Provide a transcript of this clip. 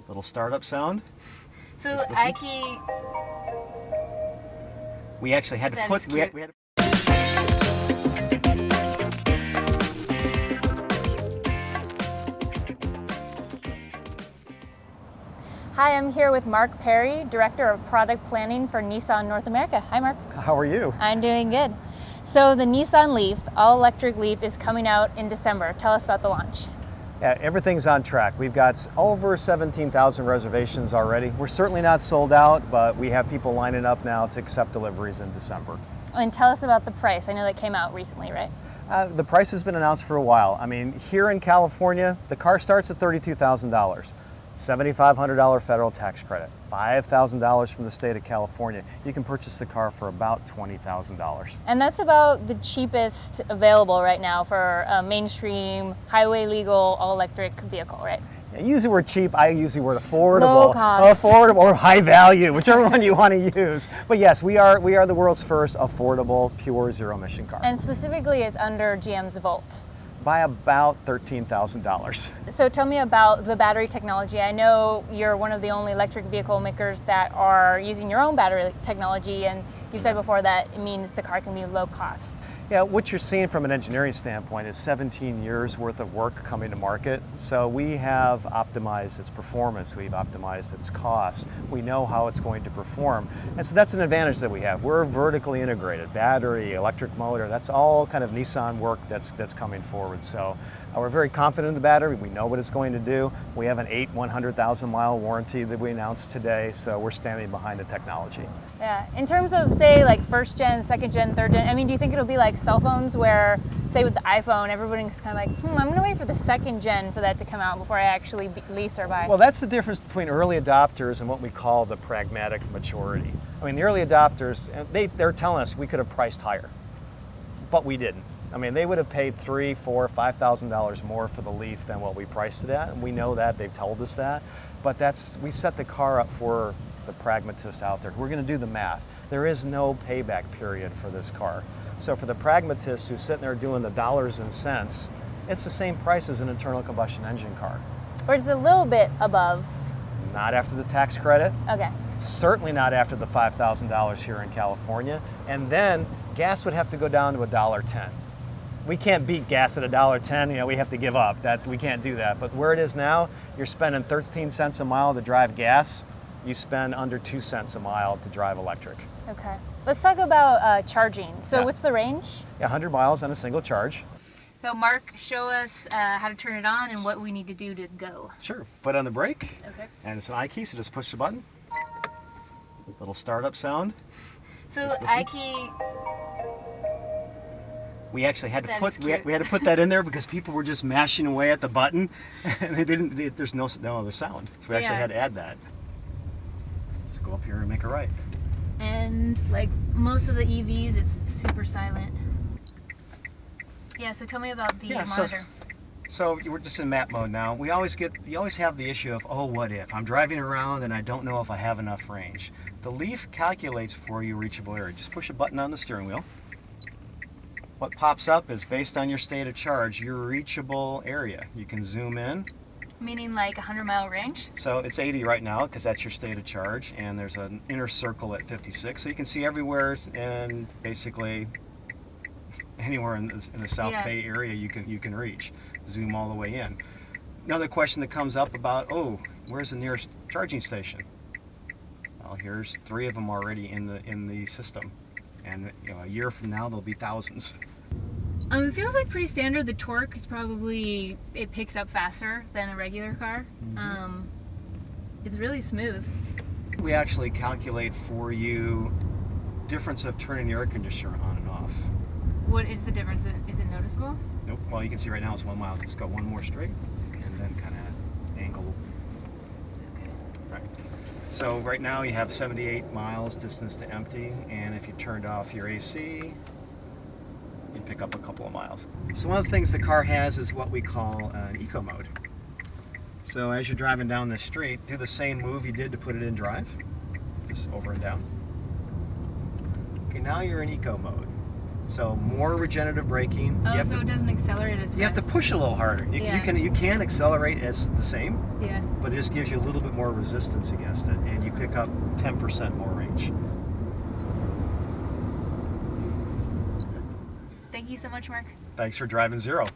Little startup sound. So I key. We actually had to That put. is We had, cute. we had Hi, I'm here with Mark Perry, Director of Product Planning for Nissan North America. Hi, Mark. How are you? I'm doing good. So the Nissan Leaf, all-electric Leaf, is coming out in December. Tell us about the launch. Yeah, everything's on track. We've got over 17,000 reservations already. We're certainly not sold out, but we have people lining up now to accept deliveries in December. And tell us about the price. I know that came out recently, right? The price has been announced for a while. I mean, here in California, the car starts at $32,000. $7,500 federal tax credit, $5,000 from the state of California. You can purchase the car for about $20,000. And that's about the cheapest available right now for a mainstream, highway legal, all-electric vehicle, right? Yeah, you use the word cheap, I use the word affordable. Low cost. Affordable or high value, whichever one you want to use. But yes, we are the world's first affordable, pure zero-emission car. And specifically, it's under GM's Volt. By about $13,000. So tell me about the battery technology. I know you're one of the only electric vehicle makers that are using your own battery technology, and you said before that it means the car can be low cost. Yeah, what you're seeing from an engineering standpoint is 17 years worth of work coming to market. So we have optimized its performance, we've optimized its cost, we know how it's going to perform. And so that's an advantage that we have. We're vertically integrated, battery, electric motor, that's all kind of Nissan work that's coming forward. So we're very confident in the battery, we know what it's going to do. We have an 100,000 mile warranty that we announced today, so we're standing behind the technology. Yeah, in terms of say like first gen, second gen, third gen, I mean, do you think it'll be like cell phones where, say with the iPhone, everybody's kind of like, I'm gonna wait for the second gen for that to come out before I actually lease or buy? Well, that's the difference between early adopters and what we call the pragmatic maturity. I mean, the early adopters, they're telling us we could have priced higher, but we didn't. I mean, they would have paid $3,000, $4,000, $5,000 more for the Leaf than what we priced it at, and we know that, they've told us that, but we set the car up for the pragmatists out there. We're going to do the math. There is no payback period for this car. So for the pragmatists who's sitting there doing the dollars and cents, it's the same price as an internal combustion engine car. Or it's a little bit above. Not after the tax credit. Okay. Certainly not after the $5,000 here in California. And then gas would have to go down to $1.10. We can't beat gas at $1.10, you know, we have to give up. We can't do that. But where it is now, you're spending 13 cents a mile to drive gas, you spend under 2 cents a mile to drive electric. Okay. Let's talk about charging. So Yeah. what's the range? Yeah, 100 miles on a single charge. So Mark, show us how to turn it on and what we need to do to go. Sure. Foot on the brake. Okay. And it's an I key, so just push the button. Little startup sound. So Just listen. I key. We actually had to That put is we had, cute. we had to put that in there because people were just mashing away at the button, and there's no other sound. So we actually Yeah. had to add that. Just go up here and make a right. And like most of the EVs, it's super silent. Yeah, so tell me about the monitor. So we're just in map mode now. You always have the issue of, oh, what if? I'm driving around and I don't know if I have enough range. The Leaf calculates for you reachable area. Just push a button on the steering wheel. What pops up is based on your state of charge, your reachable area. You can zoom in. Meaning like 100-mile range? So it's 80 right now because that's your state of charge, and there's an inner circle at 56. So you can see everywhere, and basically anywhere in the South Bay area you can reach. Zoom all the way in. Another question that comes up about, oh, where's the nearest charging station? Well, here's 3 of them already in the system, and a year from now there'll be thousands. It feels like pretty standard. The torque is probably, it picks up faster than a regular car. Mm-hmm. It's really smooth. We actually calculate for you difference of turning the air conditioner on and off. What is the difference? Is it noticeable? Nope. Well, you can see right now it's 1 mile. Just go one more straight, and then kind of angle. Okay. Right. So right now you have 78 miles distance to empty, and if you turned off your AC, you'd pick up a couple of miles. So one of the things the car has is what we call an eco mode. So as you're driving down the street, do the same move you did to put it in drive, just over and down. Okay, now you're in eco mode. So more regenerative braking. Oh, You have so to- it doesn't accelerate as fast. You have to push a little harder. Yeah. You can accelerate as the same, Yeah. but it just gives you a little bit more resistance against it, and you pick up 10% more range. Thank you so much, Mark. Thanks for driving Zero.